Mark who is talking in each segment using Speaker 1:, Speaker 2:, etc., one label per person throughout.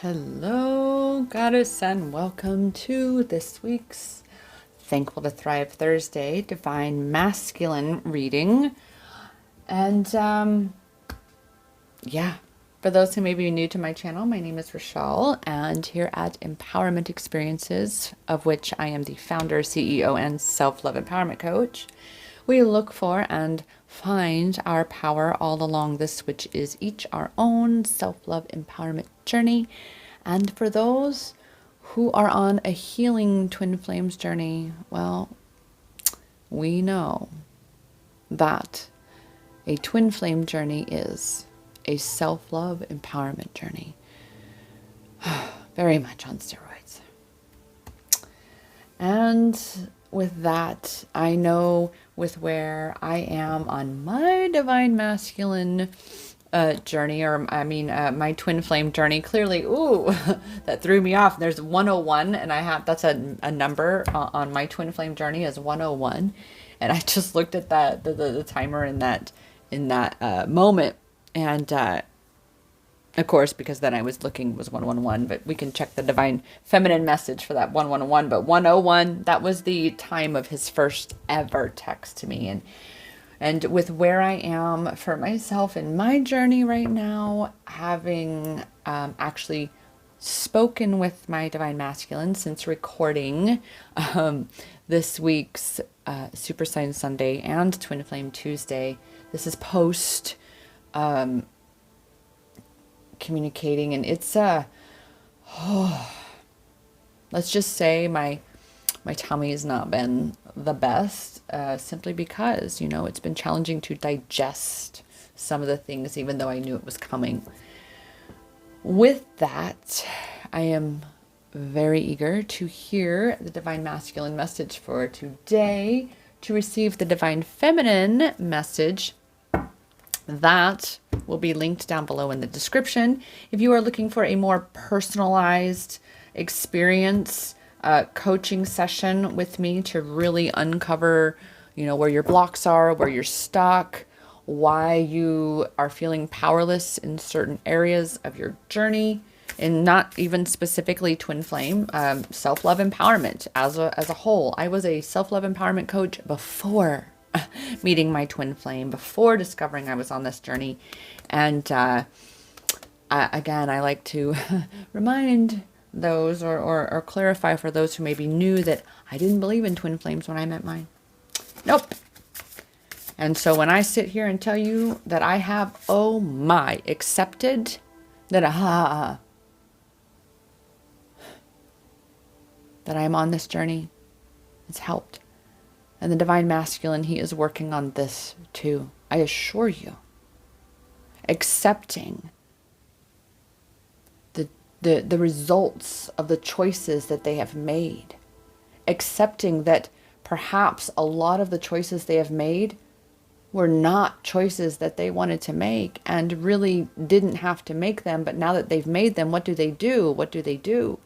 Speaker 1: Hello, Goddess, and welcome to this week's Thankful to Thrive Thursday Divine Masculine reading. And for those who may be new to my channel, my name is Rochelle, and here at Empowerment Experiences, of which I am the founder, CEO, and self-love empowerment coach, we look for and find our power all along this, which is each our own self-love empowerment journey. And for those who are on a healing twin flames journey, well, we know that a twin flame journey is a self-love empowerment journey. Very much on steroids. And with that, I know with where I am on my divine masculine journey, my twin flame journey, clearly, that threw me off. There's 101, and that's a number on my twin flame journey is 101. And I just looked at the timer in that moment. And of course, because then I was looking, was 111, but we can check the divine feminine message for that 111. But 101, that was the time of his first ever text to me. And with where I am for myself in my journey right now, having actually spoken with my divine masculine since recording this week's Super Sign Sunday and Twin Flame Tuesday. This is post communicating, and it's let's just say my tummy has not been the best, simply because it's been challenging to digest some of the things, even though I knew it was coming. With that, I am very eager to hear the divine masculine message for today, to receive the divine feminine message that will be linked down below in the description. If you are looking for a more personalized experience, coaching session with me to really uncover, where your blocks are, where you're stuck, why you are feeling powerless in certain areas of your journey, and not even specifically twin flame, self-love empowerment as a whole. I was a self-love empowerment coach before meeting my twin flame, before discovering I was on this journey. And again, I like to remind those or clarify for those who may be new that I didn't believe in twin flames when I met mine. Nope. And so when I sit here and tell you that I have, accepted that that I'm on this journey, it's helped. And the divine masculine, he is working on this too. I assure you. Accepting the results of the choices that they have made. Accepting that perhaps a lot of the choices they have made were not choices that they wanted to make and really didn't have to make them. But now that they've made them, what do they do? What do they do?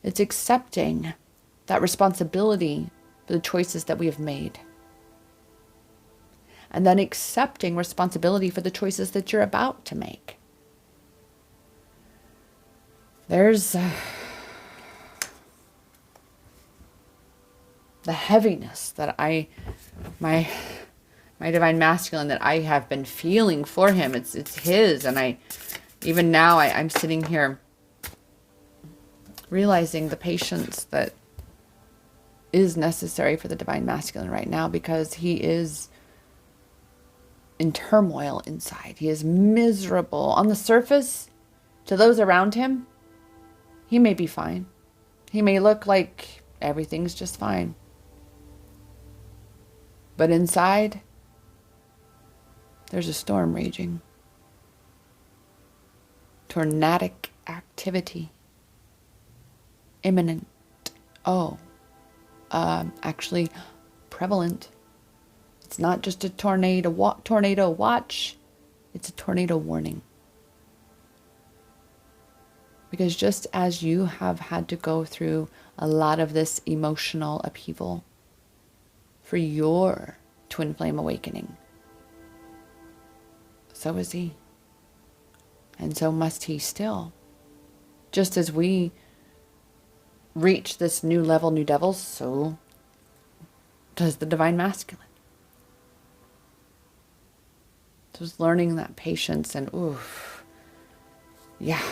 Speaker 1: It's accepting that responsibility for the choices that we have made. And then accepting responsibility for the choices that you're about to make. There's the heaviness that my divine masculine, that I have been feeling for him. It's his. And even now I'm sitting here realizing the patience that is necessary for the divine masculine right now, because he is in turmoil inside. He is miserable. On the surface, to those around him, he may be fine. He may look like everything's just fine. But inside, there's a storm raging. Tornadic activity. Imminent. Actually prevalent. It's not just a tornado watch, it's a tornado warning. Because just as you have had to go through a lot of this emotional upheaval for your twin flame awakening, so is he. And so must he still. Just as we reach this new level, new devils, so does the divine masculine. So it's learning that patience and oof, yeah.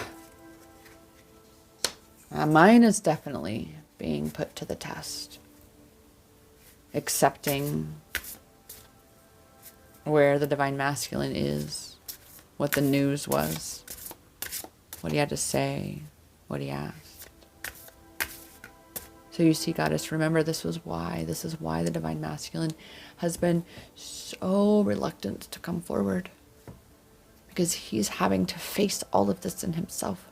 Speaker 1: Mine is definitely being put to the test. Accepting where the divine masculine is, what the news was, what he had to say, what he asked. So you see, Goddess, remember this is why the divine masculine has been so reluctant to come forward. Because he's having to face all of this in himself.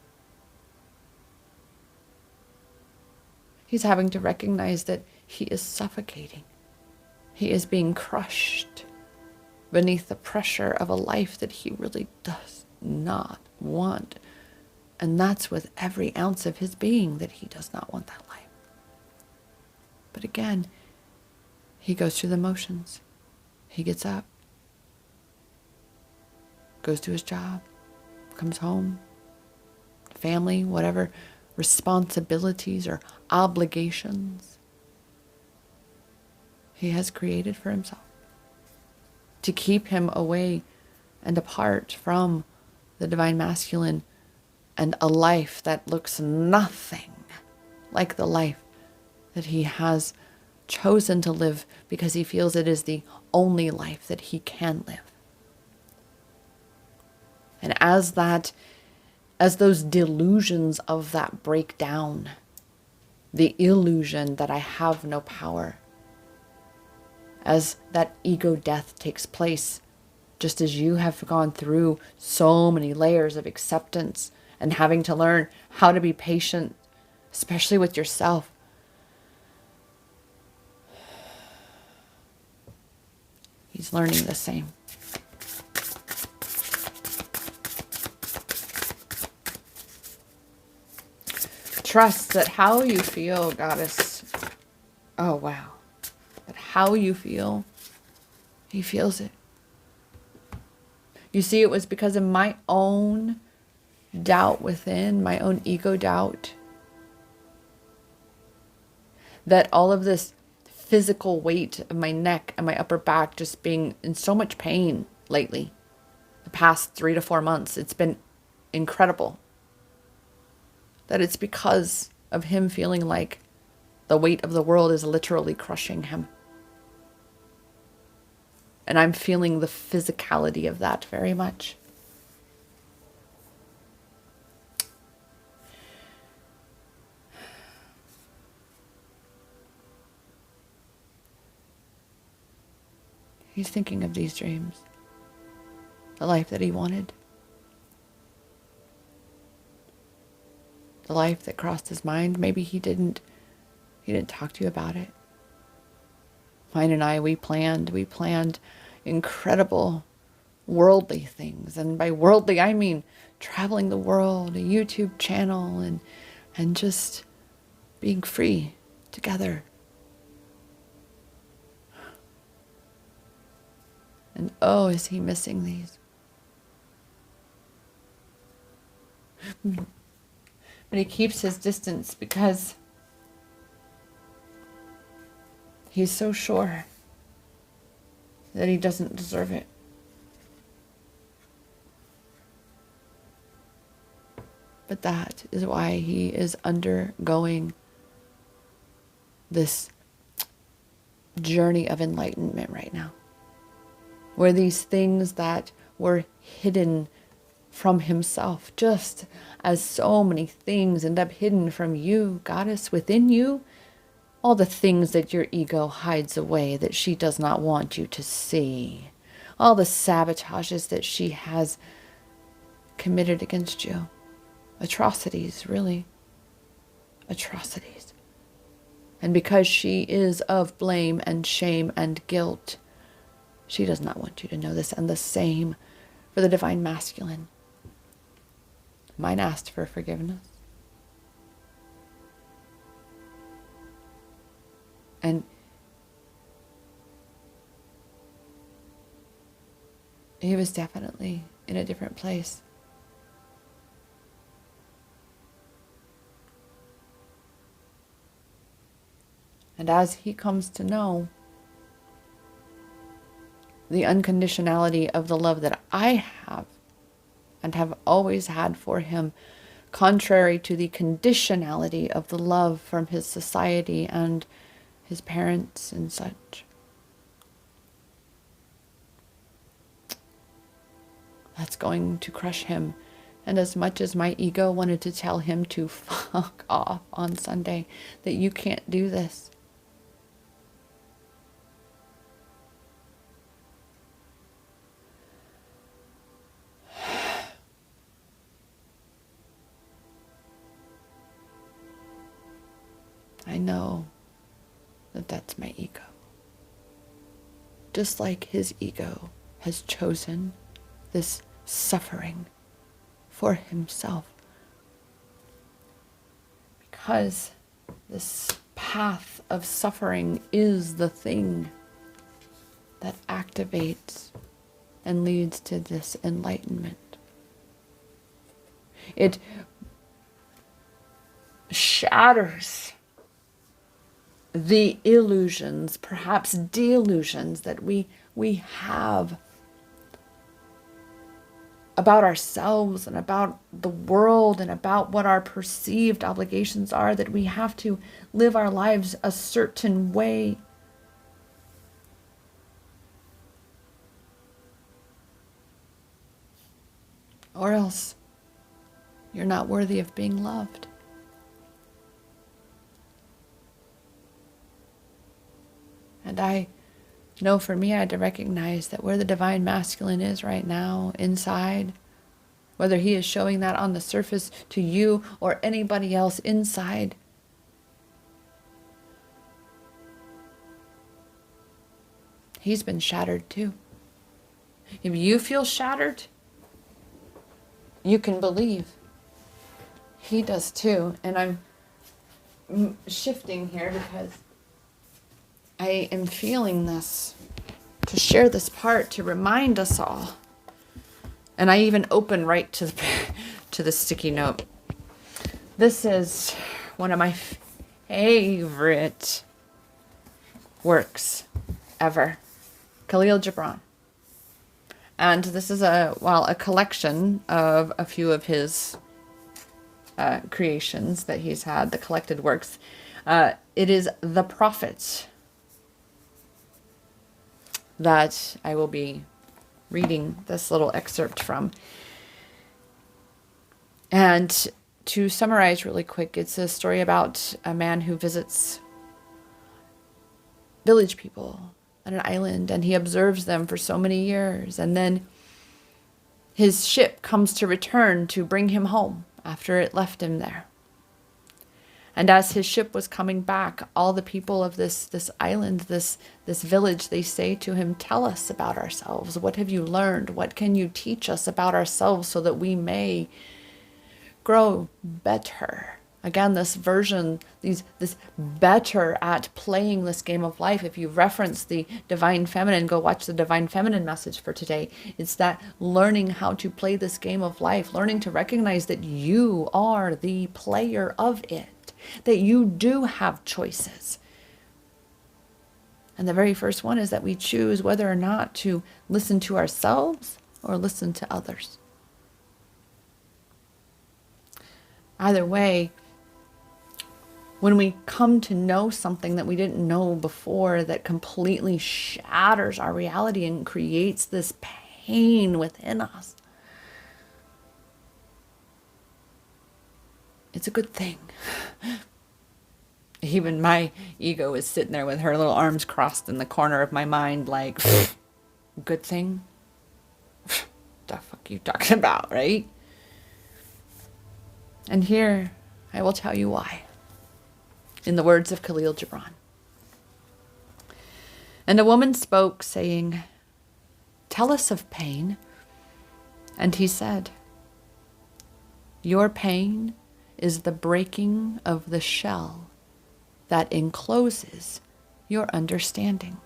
Speaker 1: He's having to recognize that he is suffocating. He is being crushed beneath the pressure of a life that he really does not want. And that's with every ounce of his being, that he does not want that life. But again, he goes through the motions. He gets up, goes to his job, comes home, family, whatever responsibilities or obligations he has created for himself to keep him away and apart from the divine masculine and a life that looks nothing like the life that he has chosen to live because he feels it is the only life that he can live. And as those delusions of that break down, the illusion that I have no power, as that ego death takes place, just as you have gone through so many layers of acceptance and having to learn how to be patient, especially with yourself. He's learning the same. Trust that how you feel, Goddess, oh wow, that how you feel, he feels it. You see, it was because of my own doubt within, my own ego doubt, that all of this physical weight of my neck and my upper back just being in so much pain lately, the past 3 to 4 months, it's been incredible. That it's because of him feeling like the weight of the world is literally crushing him. And I'm feeling the physicality of that very much. He's thinking of these dreams, the life that he wanted, the life that crossed his mind. Maybe he didn't talk to you about it. Mine and I, we planned incredible worldly things. And by worldly, I mean traveling the world, a YouTube channel, and just being free together. And oh, is he missing these? But he keeps his distance because he's so sure that he doesn't deserve it. But that is why he is undergoing this journey of enlightenment right now, where these things that were hidden from himself, just as so many things end up hidden from you, Goddess, within you, all the things that your ego hides away that she does not want you to see, all the sabotages that she has committed against you, atrocities, really, atrocities. And because she is of blame and shame and guilt, she does not want you to know this. And the same for the divine masculine. Mine asked for forgiveness. And he was definitely in a different place. And as he comes to know the unconditionality of the love that I have and have always had for him, contrary to the conditionality of the love from his society and his parents and such, that's going to crush him. And as much as my ego wanted to tell him to fuck off on Sunday, that you can't do this, I know that that's my ego. Just like his ego has chosen this suffering for himself. Because this path of suffering is the thing that activates and leads to this enlightenment. It shatters the illusions, perhaps delusions, that we have about ourselves and about the world and about what our perceived obligations are, that we have to live our lives a certain way. Or else you're not worthy of being loved. And I know for me, I had to recognize that where the divine masculine is right now, inside, whether he is showing that on the surface to you or anybody else inside, he's been shattered too. If you feel shattered, you can believe he does too. And I'm shifting here because I am feeling this, to share this part, to remind us all. And I even open right to the sticky note. This is one of my favorite works ever. Khalil Gibran. And this is a collection of a few of his creations that he's had, the collected works. It is The Prophet that I will be reading this little excerpt from. And to summarize really quick, it's a story about a man who visits village people on an island, and he observes them for so many years, and then his ship comes to return to bring him home after it left him there. And as his ship was coming back, all the people of this island, this village, they say to him, "Tell us about ourselves. What have you learned? What can you teach us about ourselves so that we may grow better?" Again, this version, this better at playing this game of life. If you reference the Divine Feminine, go watch the Divine Feminine message for today. It's that learning how to play this game of life, learning to recognize that you are the player of it, that you do have choices. And the very first one is that we choose whether or not to listen to ourselves or listen to others. Either way, when we come to know something that we didn't know before, that completely shatters our reality and creates this pain within us, it's a good thing. Even my ego is sitting there with her little arms crossed in the corner of my mind like, good thing? The fuck you talking about, right? And here, I will tell you why. In the words of Khalil Gibran. "And a woman spoke, saying, 'Tell us of pain.' And he said, 'Your pain is the breaking of the shell that encloses your understanding.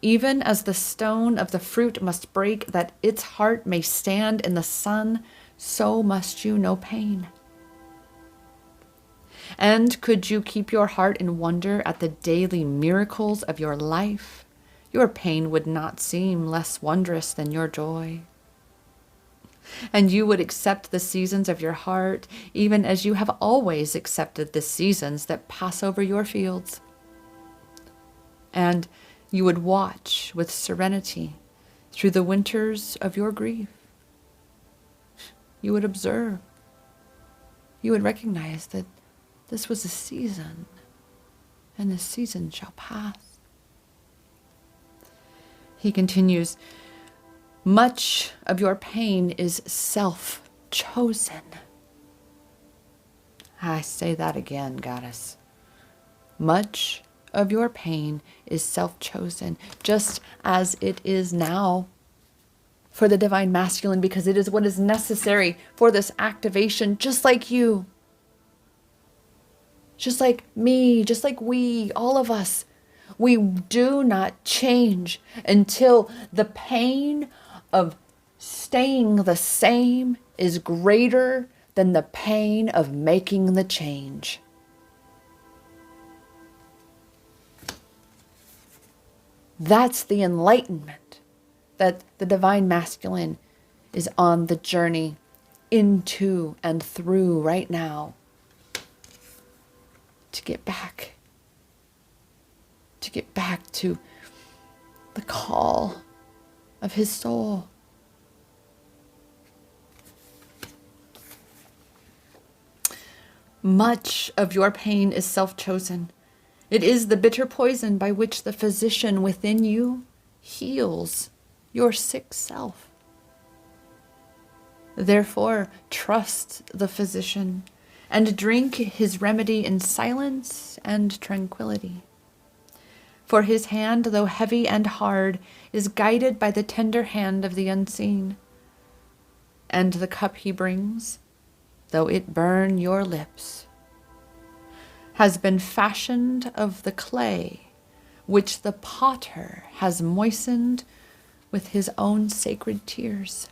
Speaker 1: Even as the stone of the fruit must break that its heart may stand in the sun, so must you know pain. And could you keep your heart in wonder at the daily miracles of your life, your pain would not seem less wondrous than your joy. And you would accept the seasons of your heart, even as you have always accepted the seasons that pass over your fields. And you would watch with serenity through the winters of your grief. You would observe. You would recognize that this was a season, and this season shall pass. He continues, much of your pain is self-chosen. I say that again, Goddess. Much of your pain is self-chosen, just as it is now for the Divine Masculine, because it is what is necessary for this activation, just like you, just like me, just like we, all of us. We do not change until the pain of staying the same is greater than the pain of making the change. That's the enlightenment that the Divine Masculine is on the journey into and through right now, to get back to the call of his soul. Much of your pain is self-chosen. It is the bitter poison by which the physician within you heals your sick self. Therefore, trust the physician and drink his remedy in silence and tranquility. For his hand, though heavy and hard, is guided by the tender hand of the unseen. And the cup he brings, though it burn your lips, has been fashioned of the clay which the potter has moistened with his own sacred tears.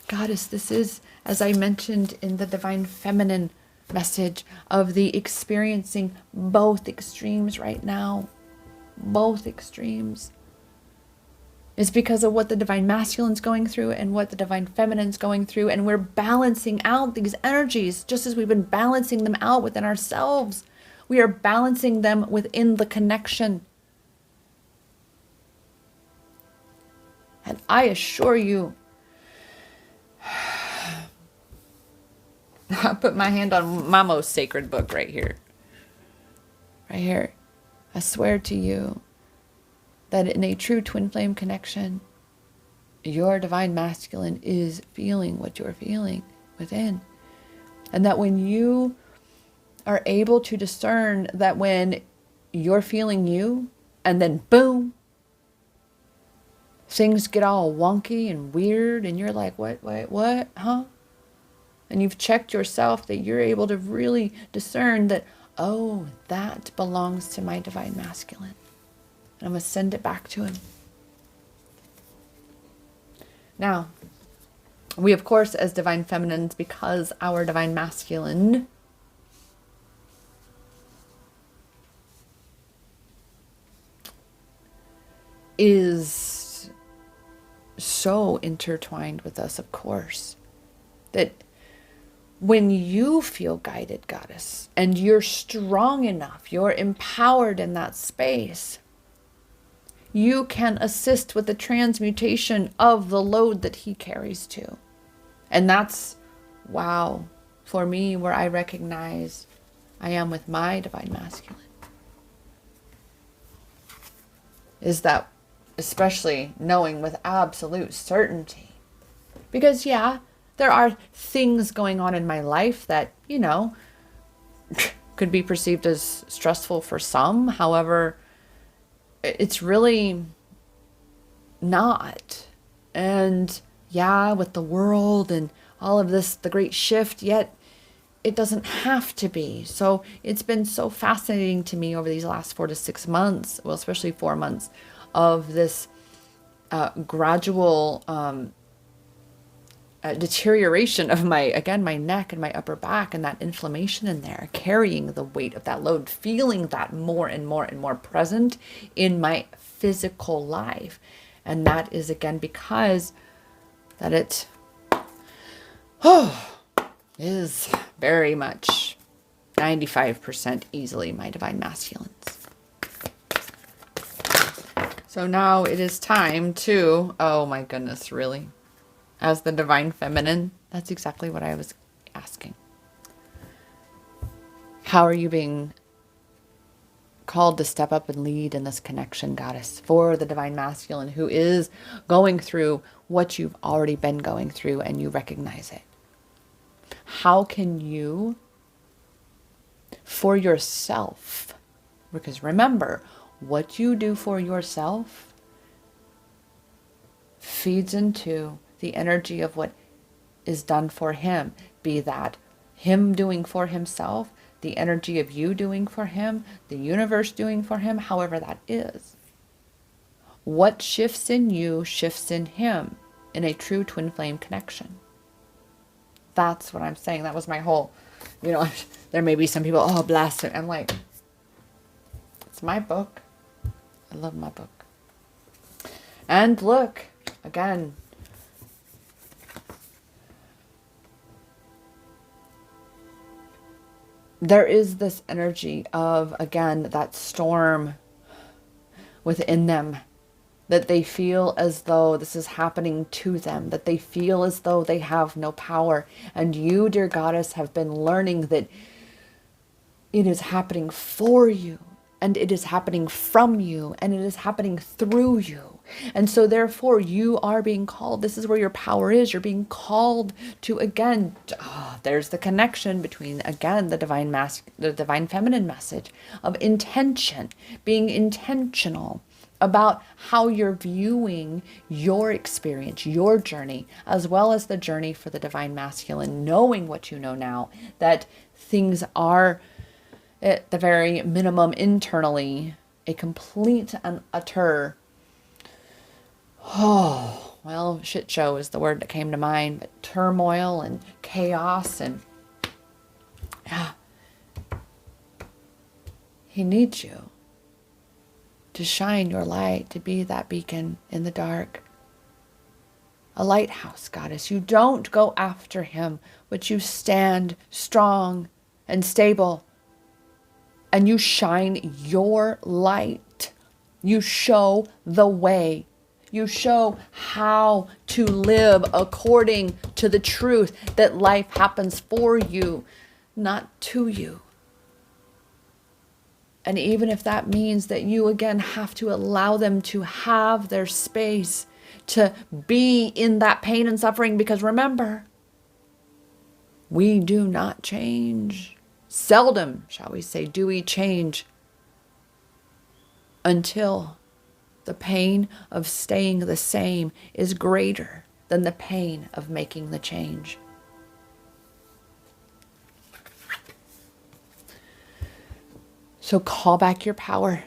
Speaker 1: Goddess, this is, as I mentioned in the Divine Feminine message, of the experiencing both extremes right now. Both extremes. It's because of what the Divine Masculine's going through and what the Divine Feminine's going through, and we're balancing out these energies just as we've been balancing them out within ourselves. We are balancing them within the connection. And I assure you, I put my hand on my most sacred book right here. Right here. I swear to you that in a true twin flame connection, your Divine Masculine is feeling what you're feeling within. And that when you are able to discern that when you're feeling you, and then boom, things get all wonky and weird, and you're like, what, huh? And you've checked yourself, that you're able to really discern that, oh, that belongs to my Divine Masculine. And I'm going to send it back to him. Now, we, of course, as Divine Feminines, because our Divine Masculine is so intertwined with us, of course, that when you feel guided, Goddess, and you're strong enough, you're empowered in that space, you can assist with the transmutation of the load that he carries too. And that's, wow, for me, where I recognize I am with my Divine Masculine. Is that, especially knowing with absolute certainty. Because yeah, there are things going on in my life that, you know, could be perceived as stressful for some. However, it's really not. And yeah, with the world and all of this, the great shift, yet it doesn't have to be. So it's been so fascinating to me over these last 4 to 6 months, well, especially 4 months, of this gradual deterioration of my neck and my upper back, and that inflammation in there, carrying the weight of that load, feeling that more and more and more present in my physical life. And that is again because that it is very much 95% easily my divine masculines. So now it is time to, oh my goodness, really? As the divine feminine, that's exactly what I was asking. How are you being called to step up and lead in this connection, goddess, for the divine masculine who is going through what you've already been going through and you recognize it? How can you, for yourself, because remember, what you do for yourself feeds into the energy of what is done for him, be that him doing for himself, the energy of you doing for him, the universe doing for him, however that is. What shifts in you shifts in him in a true twin flame connection. That's what I'm saying. That was my whole, there may be some people, oh, blast it. I'm like, it's my book. I love my book. And look, again, there is this energy of, again, that storm within them, that they feel as though this is happening to them, that they feel as though they have no power. And you, dear goddess, have been learning that it is happening for you, and it is happening from you, and it is happening through you. And so therefore you are being called. This is where your power is. You're being called to, again, there's the connection between, again, the divine feminine message of intention, being intentional about how you're viewing your experience, your journey, as well as the journey for the divine masculine, knowing what you know now, that things are at the very minimum internally a complete and utter, shit show is the word that came to mind, but turmoil and chaos, and he needs you to shine your light, to be that beacon in the dark. A lighthouse, goddess. You don't go after him, but you stand strong and stable, and you shine your light. You show the way. You show how to live according to the truth that life happens for you, not to you. And even if that means that you, again, have to allow them to have their space to be in that pain and suffering, because remember, we do not change. Seldom, shall we say, do we change until the pain of staying the same is greater than the pain of making the change. So call back your power.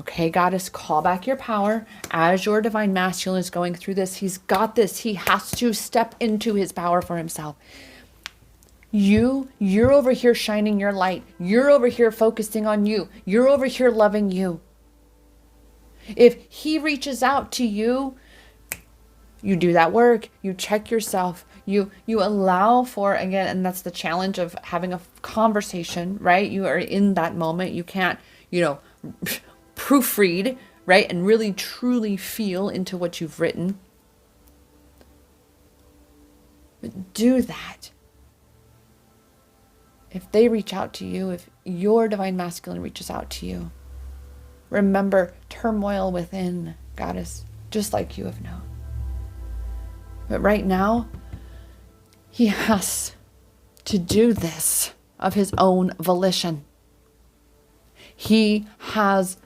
Speaker 1: Okay, goddess, call back your power. As your divine masculine is going through this, he's got this. He has to step into his power for himself. You're over here shining your light. You're over here focusing on you. You're over here loving you. If he reaches out to you, you do that work. You check yourself. You allow for, again, and that's the challenge of having a conversation, right? You are in that moment. You can't, proofread, right? And really truly feel into what you've written. But do that. If they reach out to you, if your divine masculine reaches out to you, remember turmoil within, goddess, just like you have known. But right now, he has to do this of his own volition. He has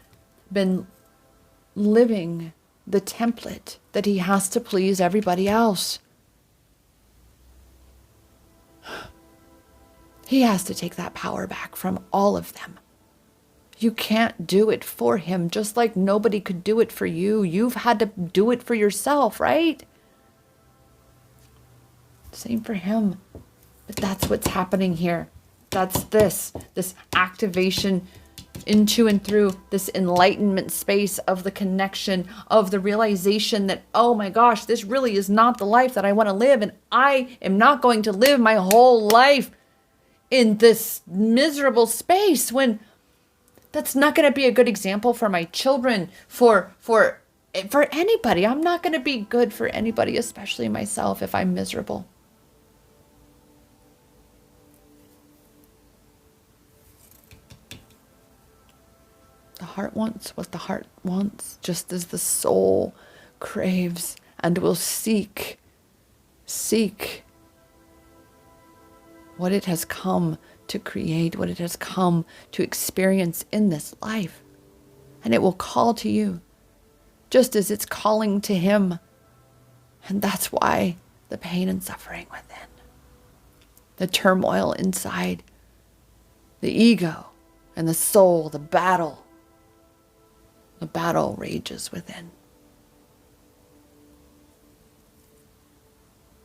Speaker 1: been living the template that he has to please everybody else. He has to take that power back from all of them. You can't do it for him, just like nobody could do it for you. You've had to do it for yourself, right? Same for him. But that's what's happening here. That's this activation into and through this enlightenment space of the connection, of the realization that, oh my gosh, this really is not the life that I want to live. And I am not going to live my whole life in this miserable space when that's not going to be a good example for my children, for anybody. I'm not going to be good for anybody, especially myself, if I'm miserable. The heart wants what the heart wants, just as the soul craves and will seek what it has come to create, what it has come to experience in this life. And it will call to you, just as it's calling to him. And that's why the pain and suffering within, the turmoil inside, the ego and the soul, the battle rages within.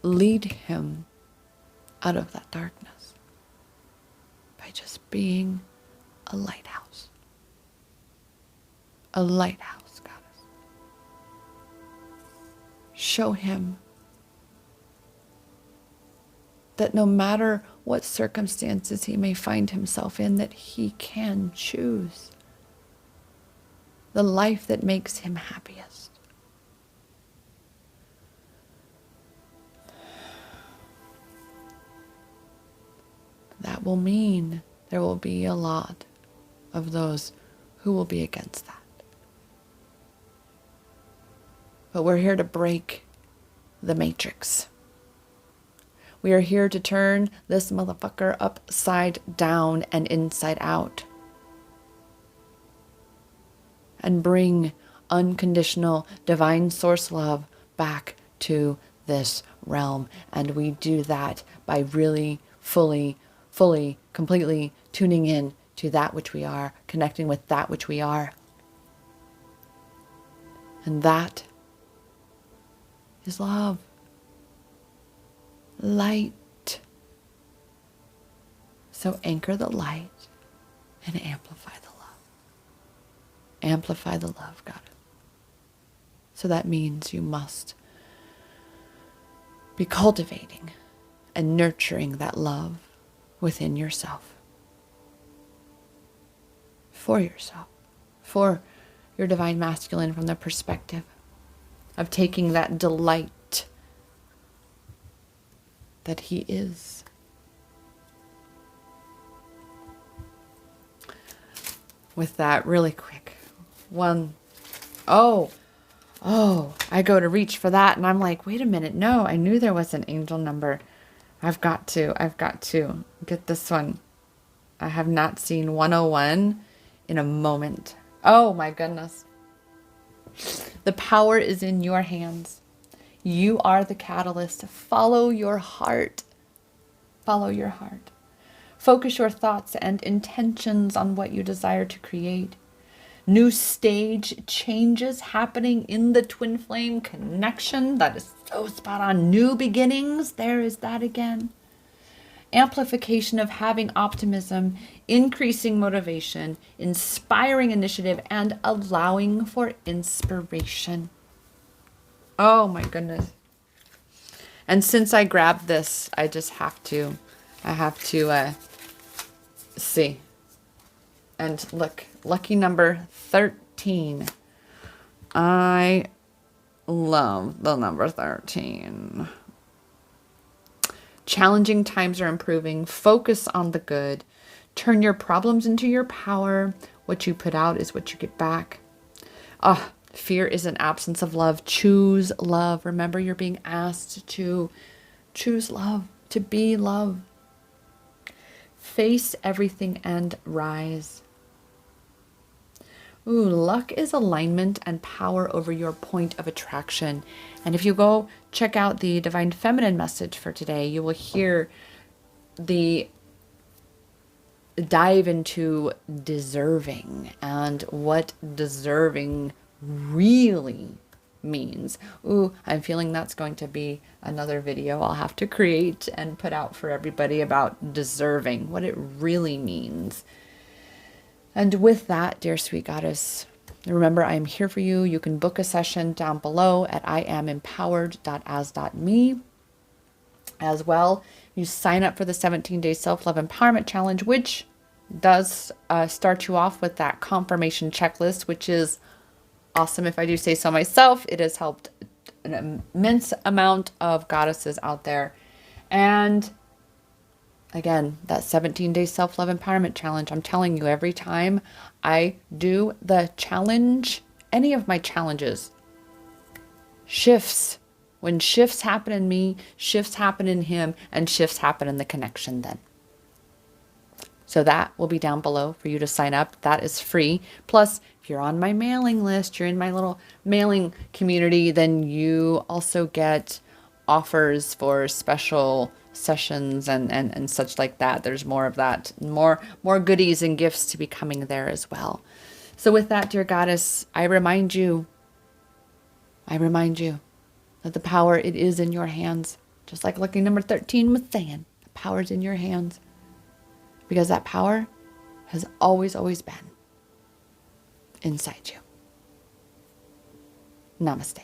Speaker 1: Lead him out of that darkness by just being a lighthouse. A lighthouse, Goddess. Show him that no matter what circumstances he may find himself in, that he can choose the life that makes him happiest. That will mean there will be a lot of those who will be against that. But we're here to break the matrix. We are here to turn this motherfucker upside down and inside out. And bring unconditional divine source love back to this realm. And we do that by really fully, completely tuning in to that which we are, connecting with that which we are. And that is love. Light. So anchor the light and amplify the love. Amplify the love, Goddess. So that means you must be cultivating and nurturing that love within yourself. For yourself. For your divine masculine, from the perspective of taking that delight that he is. With that, really quick. I go to reach for that and I'm like, wait a minute, no, I knew there was an angel number. I've got to get this one. I have not seen 101 in a moment. Oh my goodness. The power is in your hands. You are the catalyst. Follow your heart. Follow your heart. Focus your thoughts and intentions on what you desire to create. New stage changes happening in the twin flame connection. That is so spot on. New beginnings. There is that again. Amplification of having optimism, increasing motivation, inspiring initiative, and allowing for inspiration. Oh my goodness. And since I grabbed this, I have to see. And look, lucky number 13. I love the number 13. Challenging times are improving. Focus on the good. Turn your problems into your power. What you put out is what you get back. Fear is an absence of love. Choose love. Remember, you're being asked to choose love, to be love. Face everything and rise. Ooh, luck is alignment and power over your point of attraction. And if you go check out the Divine Feminine message for today, you will hear the dive into deserving and what deserving really means. Ooh, I'm feeling that's going to be another video I'll have to create and put out for everybody about deserving, what it really means. And with that, dear sweet goddess, remember, I am here for you. You can book a session down below at iamempowered.as.me. As well, you sign up for the 17-day self-love empowerment challenge, which does start you off with that confirmation checklist, which is awesome if I do say so myself. It has helped an immense amount of goddesses out there. And again, that 17-day self-love empowerment challenge, I'm telling you, every time I do the challenge, any of my challenges, shifts. When shifts happen in me, shifts happen in him, and shifts happen in the connection then. So that will be down below for you to sign up. That is free. Plus, if you're on my mailing list, you're in my little mailing community, then you also get offers for special sessions and such like that. There's more of that, more goodies and gifts to be coming there as well. So with that, dear goddess, I remind you that the power, it is in your hands. Just like lucky number 13 was saying, the power's in your hands. Because that power has always, always been inside you. Namaste.